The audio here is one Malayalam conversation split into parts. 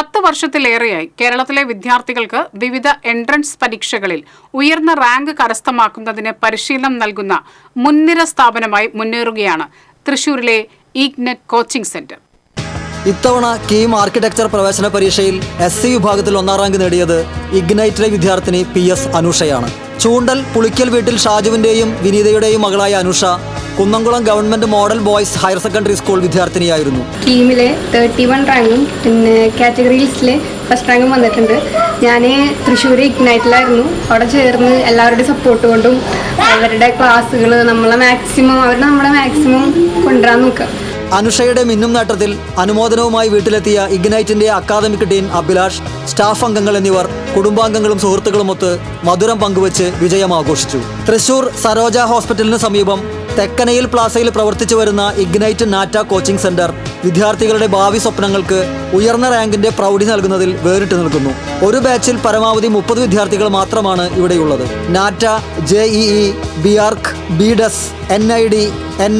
10 വർഷത്തിലേറെയായി കേരളത്തിലെ വിദ്യാർത്ഥികൾക്ക് വിവിധ എൻട്രൻസ് പരീക്ഷകളിൽ ഉയർന്ന റാങ്ക് കരസ്ഥമാക്കുന്നതിന് പരിശീലനം നൽകുന്ന മുൻനിര സ്ഥാപനമായി മുന്നേറുകയാണ് തൃശൂരിലെ ഇഗ്നൈറ്റ് കോച്ചിംഗ് സെന്റർ. ഇത്തവണ കീം ആർക്കിടെക്ചർ പ്രവേശന പരീക്ഷയിൽ SC വിഭാഗത്തിൽ 1ാം റാങ്ക് നേടിയത് ഇഗ്നൈറ്റിലെ വിദ്യാർത്ഥിനി PS അനുഷയാണ്. ചൂണ്ടൽ പുളിക്കൽ വീട്ടിൽ ഷാജുവിൻ്റെയും വിനീതയുടെയും മകളായ Anusha Kunnamkulam government model boys higher secondary school വിദ്യാർത്ഥിനിയായിരുന്നു. കീമിലെ 31 റാങ്കും പിന്നെ കാറ്റഗറി ലിസ്റ്റിലെ ഫസ്റ്റ് റാങ്കും വന്നിട്ടുണ്ട്. ഞാൻ തൃശ്ശൂർ ഇഗ്നൈറ്റിലായിരുന്നു. അവിടെ ചേർന്ന് എല്ലാവരുടെയും സപ്പോർട്ട് കൊണ്ടും അവരുടെ ക്ലാസ്സുകൾ നമ്മളെ മാക്സിമം കൊണ്ടുവരാൻ നോക്കുക. അനുഷയുടെ മിന്നും നേട്ടത്തിൽ അനുമോദനവുമായി വീട്ടിലെത്തിയ ഇഗ്നൈറ്റിന്റെ അക്കാദമിക് ഡീൻ അഭിലാഷ്, സ്റ്റാഫ് അംഗങ്ങൾ എന്നിവർ കുടുംബാംഗങ്ങളും സുഹൃത്തുക്കളുമൊത്ത് മധുരം പങ്കുവച്ച് വിജയം ആഘോഷിച്ചു. തൃശൂർ സരോജ ഹോസ്പിറ്റലിന് സമീപം തെക്കനയിൽ പ്ലാസയിൽ പ്രവർത്തിച്ചു വരുന്ന ഇഗ്നൈറ്റ് നാറ്റ കോച്ചിംഗ് സെന്റർ വിദ്യാർത്ഥികളുടെ ഭാവി സ്വപ്നങ്ങൾക്ക് ഉയർന്ന റാങ്കിന്റെ പ്രൗഢി നൽകുന്നതിൽ വേറിട്ട് നിൽക്കുന്നു. ഒരു ബാച്ചിൽ പരമാവധി 30 വിദ്യാർത്ഥികൾ മാത്രമാണ് ഇവിടെയുള്ളത്. നാറ്റ, JEE, BARC, BDES, NID,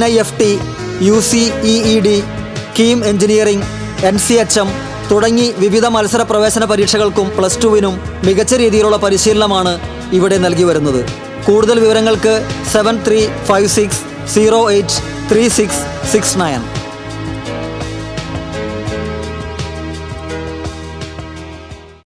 NIFT, UCEED, KEAM engineering, NCHM തുടങ്ങി വിവിധ മത്സര പ്രവേശന പരീക്ഷകൾക്കും +2-വിനും മികച്ച രീതിയിലുള്ള പരിശീലനമാണ് ഇവിടെ നൽകി വരുന്നത്. കൂടുതൽ വിവരങ്ങൾക്ക് 7356083669.